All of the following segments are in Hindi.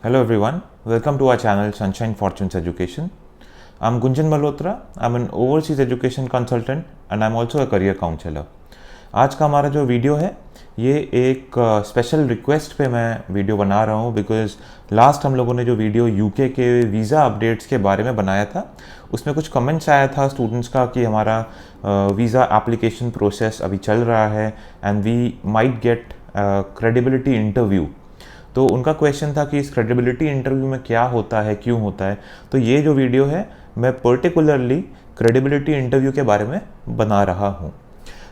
Hello everyone, welcome to our channel Sunshine Fortunes Education. I'm Gunjan Malhotra. I'm an overseas education consultant and I'm also a career counselor. आज का हमारा जो वीडियो है ये एक स्पेशल रिक्वेस्ट पे मैं वीडियो बना रहा हूँ बिकॉज लास्ट हम लोगों ने जो वीडियो यूके के वीज़ा अपडेट्स के बारे में बनाया था उसमें कुछ कमेंट्स आया था स्टूडेंट्स का कि हमारा वीज़ा एप्लीकेशन प्रोसेस अभी चल रहा है and we might get credibility interview. तो उनका क्वेश्चन था कि इस क्रेडिबिलिटी इंटरव्यू में क्या होता है, क्यों होता है। तो ये जो वीडियो है मैं पर्टिकुलरली क्रेडिबिलिटी इंटरव्यू के बारे में बना रहा हूँ।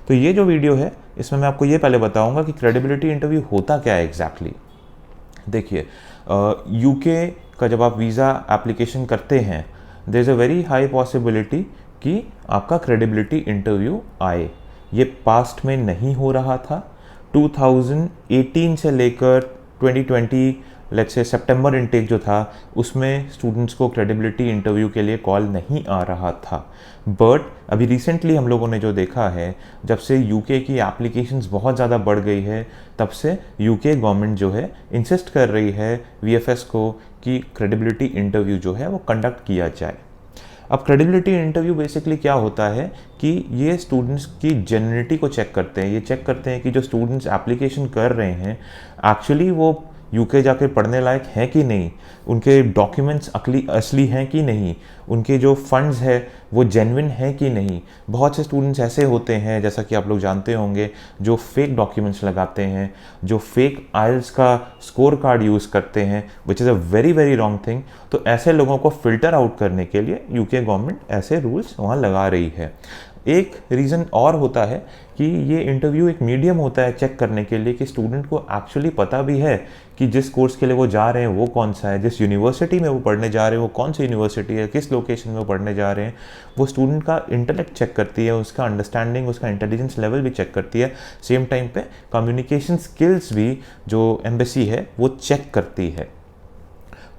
तो ये जो वीडियो है इसमें मैं आपको ये पहले बताऊंगा कि क्रेडिबिलिटी इंटरव्यू होता क्या है एग्जैक्टली। देखिए, यूके का जब आप वीज़ा एप्लीकेशन करते हैं there is a very high possibility कि आपका क्रेडिबिलिटी इंटरव्यू आए। ये पास्ट में नहीं हो रहा था। 2018 से लेकर 2020 लेट्स से सितंबर इनटेक जो था उसमें स्टूडेंट्स को क्रेडिबिलिटी इंटरव्यू के लिए कॉल नहीं आ रहा था। बट अभी रिसेंटली हम लोगों ने जो देखा है, जब से यूके की एप्लीकेशंस बहुत ज़्यादा बढ़ गई है तब से यूके गवर्नमेंट जो है इंसिस्ट कर रही है वीएफएस को कि क्रेडिबिलिटी इंटरव्यू जो है वो कंडक्ट किया जाए। अब क्रेडिबिलिटी इंटरव्यू बेसिकली क्या होता है कि ये स्टूडेंट्स की जेन्युइनिटी को चेक करते हैं। ये चेक करते हैं कि जो स्टूडेंट्स एप्लीकेशन कर रहे हैं एक्चुअली वो यूके जाकर पढ़ने लायक हैं कि नहीं, उनके डॉक्यूमेंट्स असली हैं कि नहीं, उनके जो फंड्स है वो जेन्युइन है कि नहीं। बहुत से स्टूडेंट्स ऐसे होते हैं, जैसा कि आप लोग जानते होंगे, जो फेक डॉक्यूमेंट्स लगाते हैं, जो फेक आइल्स का स्कोर कार्ड यूज़ करते हैं, which is a very very wrong thing. तो ऐसे लोगों को फिल्टर आउट करने के लिए यूके गवर्नमेंट ऐसे रूल्स वहाँ लगा रही है। एक रीज़न और होता है कि ये इंटरव्यू एक मीडियम होता है चेक करने के लिए कि स्टूडेंट को एक्चुअली पता भी है कि जिस कोर्स के लिए वो जा रहे हैं वो कौन सा है, जिस यूनिवर्सिटी में वो पढ़ने जा रहे हैं वो कौन सी यूनिवर्सिटी है, किस लोकेशन में वो पढ़ने जा रहे हैं। वो स्टूडेंट का इंटेलेक्ट चेक करती है, उसका अंडरस्टैंडिंग, उसका इंटेलिजेंस लेवल भी चेक करती है। सेम टाइम पे कम्युनिकेशन स्किल्स भी जो एम्बेसी है वो चेक करती है।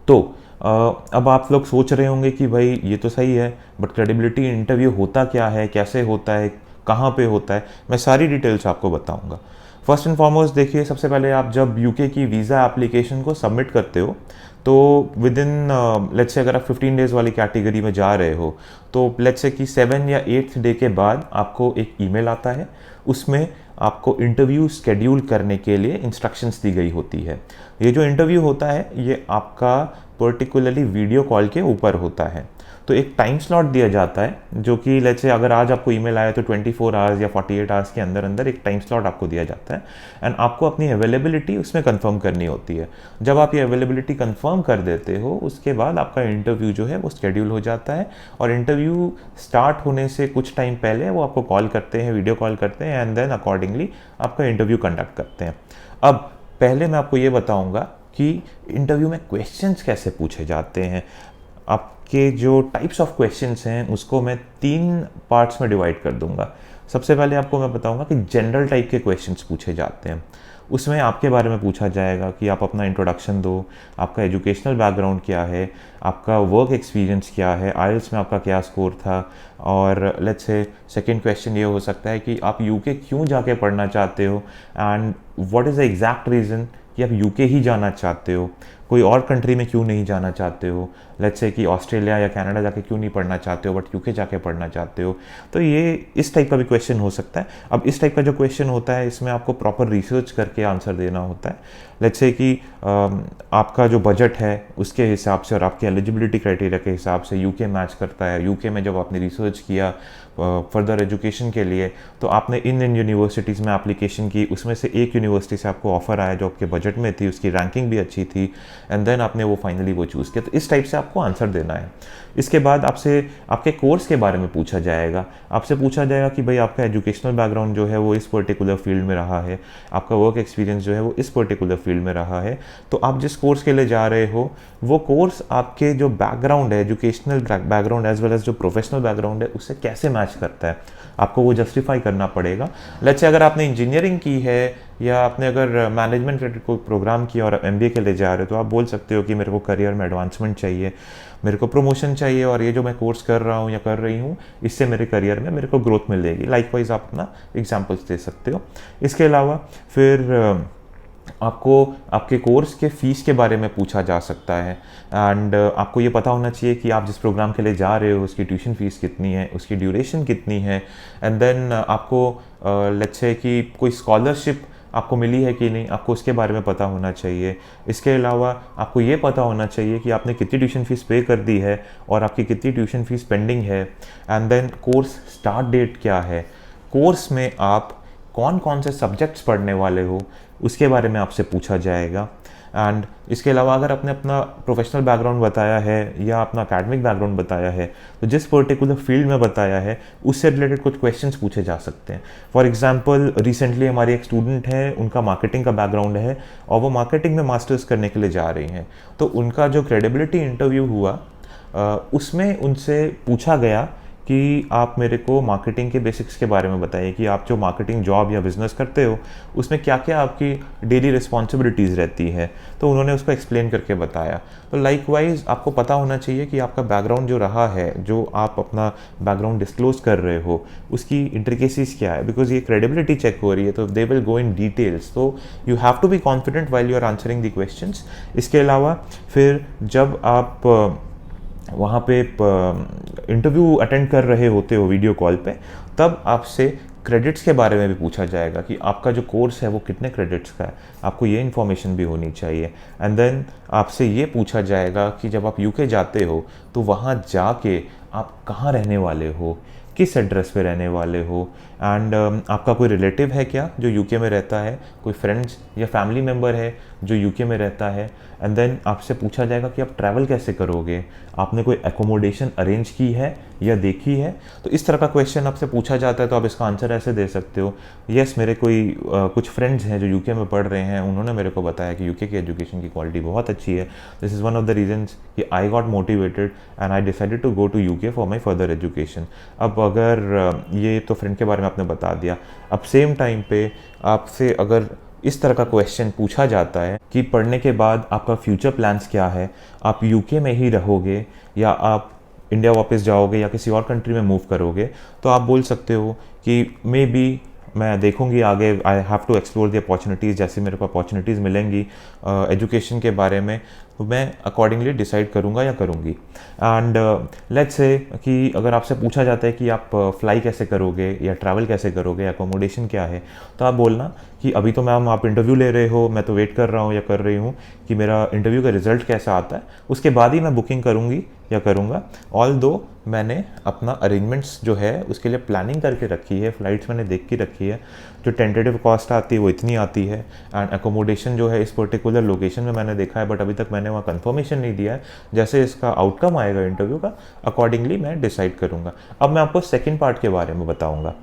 तो अब आप लोग सोच रहे होंगे कि भाई ये तो सही है, बट क्रेडिबिलिटी इंटरव्यू होता क्या है, कैसे होता है, कहाँ पे होता है, मैं सारी डिटेल्स आपको बताऊंगा। फर्स्ट एंड फॉरमोस्ट देखिए, सबसे पहले आप जब यूके की वीज़ा एप्लीकेशन को सबमिट करते हो तो विद इन लेट्स से अगर आप 15 डेज़ वाली कैटेगरी में जा रहे हो तो लेट्स से कि 7 या 8th डे के बाद आपको एक ईमेल आता है। उसमें आपको इंटरव्यू शेड्यूल करने के लिए इंस्ट्रक्शंस दी गई होती है। ये जो इंटरव्यू होता है ये आपका पर्टिकुलरली वीडियो कॉल के ऊपर होता है। तो एक टाइम स्लॉट दिया जाता है जो कि लेट्स से अगर आज आपको ईमेल आया तो 24 आवर्स या 48 आवर्स के अंदर अंदर एक टाइम स्लॉट आपको दिया जाता है एंड आपको अपनी अवेलेबिलिटी उसमें कंफर्म करनी होती है। जब आप ये अवेलेबिलिटी कंफर्म कर देते हो उसके बाद आपका इंटरव्यू जो है वो शेड्यूल हो जाता है और इंटरव्यू स्टार्ट होने से कुछ टाइम पहले वो आपको कॉल करते हैं, वीडियो कॉल करते हैं एंड देन अकॉर्डिंगली आपका इंटरव्यू कंडक्ट करते हैं। अब पहले मैं आपको ये बताऊँगा कि इंटरव्यू में क्वेश्चंस कैसे पूछे जाते हैं। आपके जो टाइप्स ऑफ क्वेश्चंस हैं उसको मैं 3 पार्ट्स में डिवाइड कर दूंगा। सबसे पहले आपको मैं बताऊंगा कि जनरल टाइप के क्वेश्चंस पूछे जाते हैं। उसमें आपके बारे में पूछा जाएगा कि आप अपना इंट्रोडक्शन दो, आपका एजुकेशनल बैकग्राउंड क्या है, आपका वर्क एक्सपीरियंस क्या है, आइल्स में आपका क्या स्कोर था, और लेट्स से सेकंड क्वेश्चन ये हो सकता है कि आप यूके क्यों जाके पढ़ना चाहते हो and what is the exact reason कि आप यूके ही जाना चाहते हो, कोई और कंट्री में क्यों नहीं जाना चाहते हो। लेट्स से कि ऑस्ट्रेलिया या कनाडा जाके क्यों नहीं पढ़ना चाहते हो बट यूके जाके पढ़ना चाहते हो। तो ये इस टाइप का भी क्वेश्चन हो सकता है। अब इस टाइप का जो क्वेश्चन होता है इसमें आपको प्रॉपर रिसर्च करके आंसर देना होता है। लेट्स से कि आपका जो बजट है उसके हिसाब से और आपके एलिजिबिलिटी क्राइटेरिया के हिसाब से यूके मैच करता है। यूके में जब आपने रिसर्च किया फर्दर एजुकेशन के लिए तो आपने इन यूनिवर्सिटीज़ में एप्लीकेशन की, उसमें से एक यूनिवर्सिटी से आपको ऑफर आया जो आपके बजट में थी, उसकी रैंकिंग भी अच्छी थी एंड देन आपने वो फाइनली वो चूज़ किया। तो इस टाइप से आपको आंसर देना है। इसके बाद आपसे आपके कोर्स के बारे में पूछा जाएगा। आपसे पूछा जाएगा कि भाई आपका एजुकेशनल बैकग्राउंड जो है वो इस पर्टिकुलर फील्ड में रहा है, आपका वर्क एक्सपीरियंस जो है वो इस पर्टिकुलर फील्ड में रहा है। तो आप जिस कोर्स के लिए जा रहे हो वो कोर्स आपके जो बैकग्राउंड है, educational background as well as जो प्रोफेशनल बैकग्राउंड है उससे कैसे मैच करता है, आपको वो जस्टिफाई करना पड़ेगा। लेट्स से अगर आपने इंजीनियरिंग की है या आपने अगर मैनेजमेंट रिलेटेड कोई प्रोग्राम किया और एमबीए के लिए जा रहे हो तो आप बोल सकते हो कि मेरे को करियर में एडवांसमेंट चाहिए, मेरे को प्रमोशन चाहिए और ये जो मैं कोर्स कर रहा हूँ या कर रही हूँ इससे मेरे करियर में मेरे को ग्रोथ मिलेगी। लाइकवाइज आप अपना एग्जाम्पल्स दे सकते हो। इसके अलावा फिर आपको आपके कोर्स के फ़ीस के बारे में पूछा जा सकता है। एंड आपको ये पता होना चाहिए कि आप जिस प्रोग्राम के लिए जा रहे हो उसकी ट्यूशन फ़ीस कितनी है, उसकी ड्यूरेशन कितनी है। एंड देन आपको लेट्स से कि कोई स्कॉलरशिप आपको मिली है कि नहीं, आपको उसके बारे में पता होना चाहिए। इसके अलावा आपको ये पता होना चाहिए कि आपने कितनी ट्यूशन फ़ीस पे कर दी है और आपकी कितनी ट्यूशन फ़ीस पेंडिंग है। And then course start date क्या है, कोर्स में आप कौन कौन से सब्जेक्ट्स पढ़ने वाले हो उसके बारे में आपसे पूछा जाएगा। एंड इसके अलावा अगर आपने अपना प्रोफेशनल बैकग्राउंड बताया है या अपना एकेडमिक बैकग्राउंड बताया है तो जिस पर्टिकुलर फील्ड में बताया है उससे रिलेटेड कुछ क्वेश्चंस पूछे जा सकते हैं। फॉर एग्जांपल रिसेंटली हमारी एक स्टूडेंट है, उनका मार्केटिंग का बैकग्राउंड है और वो मार्केटिंग में मास्टर्स करने के लिए जा रही हैं। तो उनका जो क्रेडिबिलिटी इंटरव्यू हुआ उसमें उनसे पूछा गया कि आप मेरे को मार्केटिंग के बेसिक्स के बारे में बताइए कि आप जो मार्केटिंग जॉब या बिज़नेस करते हो उसमें क्या क्या आपकी डेली रिस्पॉन्सिबिलिटीज़ रहती है। तो उन्होंने उसको एक्सप्लेन करके बताया। तो लाइकवाइज आपको पता होना चाहिए कि आपका बैकग्राउंड जो रहा है, जो आप अपना बैकग्राउंड डिस्क्लोज कर रहे हो उसकी इंट्रिकेसीज क्या है, बिकॉज ये क्रेडिबिलिटी चेक हो रही है तो they will go in details. तो you have to be confident while you are answering the questions. इसके अलावा फिर जब आप वहाँ पे इंटरव्यू अटेंड कर रहे होते हो वीडियो कॉल पे, तब आपसे क्रेडिट्स के बारे में भी पूछा जाएगा कि आपका जो कोर्स है वो कितने क्रेडिट्स का है, आपको ये इन्फॉर्मेशन भी होनी चाहिए। एंड देन आपसे ये पूछा जाएगा कि जब आप यूके जाते हो तो वहाँ जाके आप कहाँ रहने वाले हो, किस एड्रेस पे रहने वाले हो। एंड आपका कोई रिलेटिव है क्या जो यूके में रहता है, कोई फ्रेंड्स या फैमिली मेम्बर है जो यूके में रहता है। एंड देन आपसे पूछा जाएगा कि आप ट्रैवल कैसे करोगे, आपने कोई एकोमोडेशन अरेंज की है या देखी है। तो इस तरह का क्वेश्चन आपसे पूछा जाता है तो आप इसका आंसर ऐसे दे सकते हो, यस मेरे कोई कुछ फ्रेंड्स हैं जो यूके में पढ़ रहे हैं, उन्होंने मेरे को बताया कि यूके की एजुकेशन की क्वालिटी बहुत अच्छी है। This is one of the reasons कि I got motivated and I decided to go to UK for my further education. अब अगर ये तो फ्रेंड के बारे में आपने बता दिया, अब सेम टाइम पे आपसे अगर इस तरह का क्वेश्चन पूछा जाता है कि पढ़ने के बाद आपका फ्यूचर प्लान्स क्या है, आप यूके में ही रहोगे या आप इंडिया वापस जाओगे या किसी और कंट्री में मूव करोगे, तो आप बोल सकते हो कि मे बी मैं देखूंगी आगे, I have to explore the opportunities, जैसे मेरे को अपॉर्चुनिटीज़ मिलेंगी एजुकेशन के बारे में तो मैं अकॉर्डिंगली डिसाइड करूंगा या करूंगी। एंड लेट्स से कि अगर आपसे पूछा जाता है कि आप फ्लाई कैसे करोगे या ट्रैवल कैसे करोगे, अकोमोडेशन क्या है, तो आप बोलना कि अभी तो मैम आप इंटरव्यू ले रहे हो, मैं तो वेट कर रहा हूँ या कर रही हूँ कि मेरा इंटरव्यू का रिजल्ट कैसा आता है, उसके बाद ही मैं बुकिंग करूँगी या करूँगा। ऑल दो मैंने अपना अरेंजमेंट्स जो है उसके लिए प्लानिंग करके रखी है, फ़्लाइट्स मैंने देख के रखी है, जो टेंटेटिव कॉस्ट आती है वो इतनी आती है। एंड अकोमोडेशन जो है इस पर्टिकुलर लोकेशन में मैंने देखा है बट अभी तक मैंने वहाँ कंफर्मेशन नहीं दिया है। जैसे इसका आउटकम आएगा इंटरव्यू का अकॉर्डिंगली मैं डिसाइड करूँगा। अब मैं आपको सेकेंड पार्ट के बारे में बताऊँगा।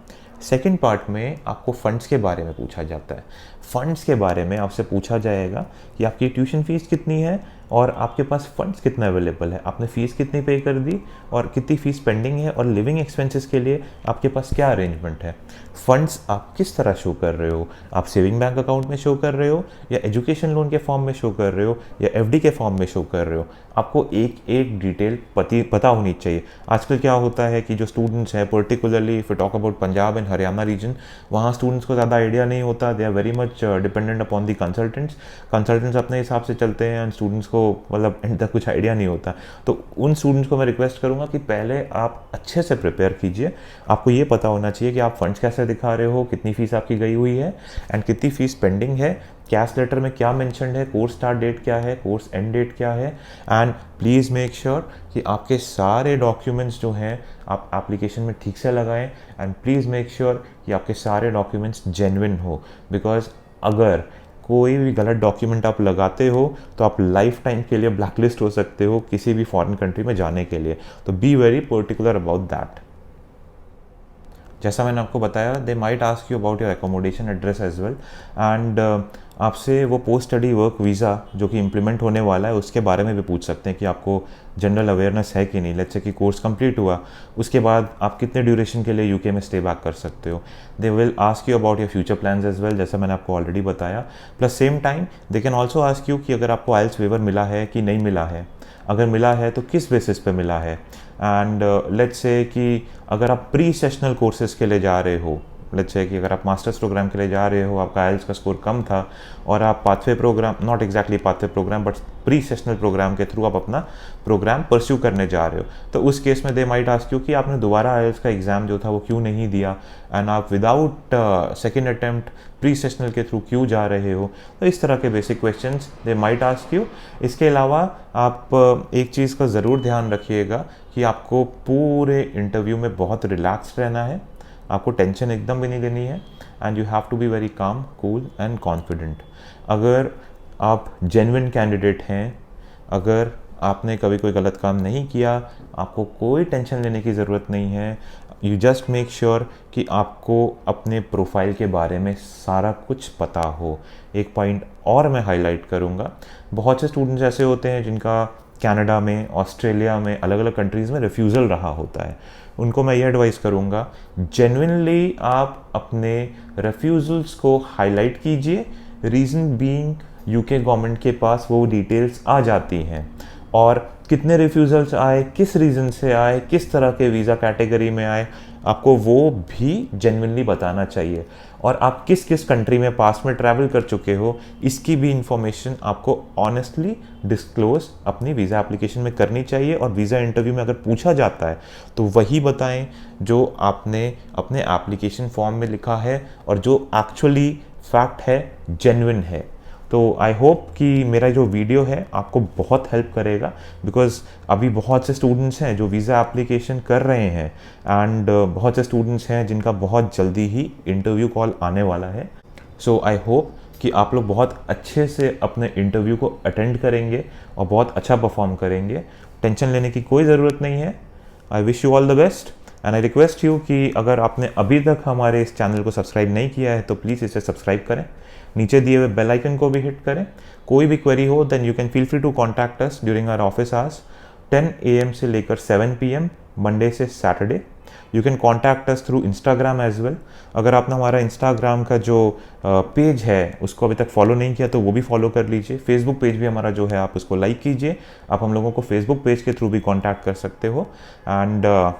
सेकेंड पार्ट में आपको फ़ंड्स के बारे में पूछा जाता है। फ़ंड्स के बारे में आपसे पूछा जाएगा कि आपकी ट्यूशन फ़ीस कितनी है और आपके पास फ़ंड्स कितना अवेलेबल है, आपने फ़ीस कितनी पे कर दी और कितनी फ़ीस पेंडिंग है और लिविंग एक्सपेंसेस के लिए आपके पास क्या अरेंजमेंट है। फ़ंड्स आप किस तरह शो कर रहे हो, आप सेविंग बैंक अकाउंट में शो कर रहे हो या एजुकेशन लोन के फॉर्म में शो कर रहे हो या एफडी के फॉर्म में शो कर रहे हो, आपको एक एक डिटेल पता होनी चाहिए। आजकल क्या होता है कि जो स्टूडेंट्स हैं, particularly if you talk about Punjab and Haryana region, वहाँ स्टूडेंट्स को ज़्यादा आइडिया नहीं होता, they are very much dependent upon the consultants अपने हिसाब से चलते हैं एंड स्टूडेंट्स को मतलब एंड तक कुछ आइडिया नहीं होता। तो उन स्टूडेंट्स को मैं रिक्वेस्ट करूँगा कि पहले आप अच्छे से प्रिपेयर कीजिए। आपको ये पता होना चाहिए कि आप फंड्स कैसे दिखा रहे हो, कितनी फ़ीस आपकी गई हुई है एंड कितनी फ़ीस पेंडिंग है, कैश लेटर में क्या मेंशन्ड है, कोर्स स्टार्ट डेट क्या है, कोर्स एंड डेट क्या है। एंड प्लीज़ मेक श्योर कि आपके सारे डॉक्यूमेंट्स जो हैं आप एप्लीकेशन में ठीक से लगाएं एंड प्लीज़ मेक श्योर कि आपके सारे डॉक्यूमेंट्स जेन्युइन हो, बिकॉज अगर कोई भी गलत डॉक्यूमेंट आप लगाते हो तो आप लाइफ टाइम के लिए ब्लैकलिस्ट हो सकते हो किसी भी फॉरेन कंट्री में जाने के लिए। तो be very particular about that. जैसा मैंने आपको बताया, they might ask you about your accommodation address as well and आपसे वो पोस्ट स्टडी वर्क वीज़ा जो कि इम्प्लीमेंट होने वाला है उसके बारे में भी पूछ सकते हैं कि आपको जनरल अवेयरनेस है कि नहीं। लेट्स से कि कोर्स कंप्लीट हुआ उसके बाद आप कितने ड्यूरेशन के लिए यूके में स्टे बैक कर सकते हो। They will ask you about your future plans as well, जैसा मैंने आपको ऑलरेडी बताया। Plus same time they can also ask you कि अगर आपको आइल्स वेवर मिला है कि नहीं मिला है, अगर मिला है तो किस बेसिस पे मिला है। एंड लेट्स से कि अगर आप प्री सेशनल कोर्सेज के लिए जा रहे हो लेट्स से कि अगर आप मास्टर्स प्रोग्राम के लिए जा रहे हो, आपका आइल्स का स्कोर कम था और आप pathway program, not exactly pathway program but pre sessional program के थ्रू आप अपना प्रोग्राम परस्यू करने जा रहे हो, तो उस केस में दे माइट आस्क यू कि आपने दोबारा आइल्स का एग्ज़ाम जो था वो क्यों नहीं दिया एंड आप without second attempt pre sessional के थ्रू क्यों जा रहे हो। तो इस तरह के basic questions they might ask you. इसके अलावा आप एक चीज़ का ज़रूर ध्यान रखिएगा कि आपको पूरे इंटरव्यू में बहुत रिलैक्स रहना है, आपको टेंशन एकदम भी नहीं लेनी है and you have to be very calm, cool and confident. अगर आप जेन्युइन कैंडिडेट हैं, अगर आपने कभी कोई गलत काम नहीं किया, आपको कोई टेंशन लेने की ज़रूरत नहीं है। यू जस्ट मेक श्योर कि आपको अपने प्रोफाइल के बारे में सारा कुछ पता हो। एक पॉइंट और मैं हाईलाइट करूँगा, बहुत से स्टूडेंट्स ऐसे होते हैं जिनका कनाडा में, ऑस्ट्रेलिया में, अलग अलग कंट्रीज़ में रिफ्यूज़ल रहा होता है। उनको मैं ये एडवाइस करूँगा, जेन्युइनली आप अपने रिफ्यूज़ल्स को हाईलाइट कीजिए। रीज़न बीइंग यूके गवर्नमेंट के पास वो डिटेल्स आ जाती हैं और कितने रिफ्यूज़ल्स आए, किस रीज़न से आए, किस तरह के वीज़ा कैटेगरी में आए, आपको वो भी जेन्युइनली बताना चाहिए। और आप किस किस कंट्री में पास में ट्रैवल कर चुके हो, इसकी भी इंफॉर्मेशन आपको ऑनेस्टली डिस्क्लोज अपनी वीज़ा एप्लीकेशन में करनी चाहिए। और वीज़ा इंटरव्यू में अगर पूछा जाता है तो वही बताएं जो आपने अपने एप्लीकेशन फॉर्म में लिखा है और जो एक्चुअली फैक्ट है, जेन्युइन है। तो आई होप कि मेरा जो वीडियो है आपको बहुत हेल्प करेगा, बिकॉज अभी बहुत से स्टूडेंट्स हैं जो वीज़ा एप्लीकेशन कर रहे हैं एंड बहुत से स्टूडेंट्स हैं जिनका बहुत जल्दी ही इंटरव्यू कॉल आने वाला है। सो आई होप कि आप लोग बहुत अच्छे से अपने इंटरव्यू को अटेंड करेंगे और बहुत अच्छा परफॉर्म करेंगे। टेंशन लेने की कोई ज़रूरत नहीं है। I wish you all the best and I request you कि अगर आपने अभी तक हमारे इस चैनल को सब्सक्राइब नहीं किया है तो प्लीज़ इसे सब्सक्राइब करें, नीचे दिए हुए बेल आइकन को भी हिट करें। कोई भी क्वेरी हो then you can feel free to contact us during our office hours 10 AM से लेकर 7 PM मंडे से Saturday. You can contact us through Instagram as well. अगर आपने हमारा इंस्टाग्राम का जो पेज है उसको अभी तक फॉलो नहीं किया तो वो भी फॉलो कर लीजिए। फेसबुक पेज भी हमारा जो है आप उसको लाइक कीजिए। आप हम लोगों को फेसबुक पेज के थ्रू भी कॉन्टैक्ट कर सकते हो। And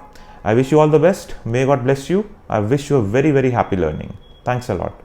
I wish you all the best. May God bless you. I wish you a very, very happy learning. Thanks a lot.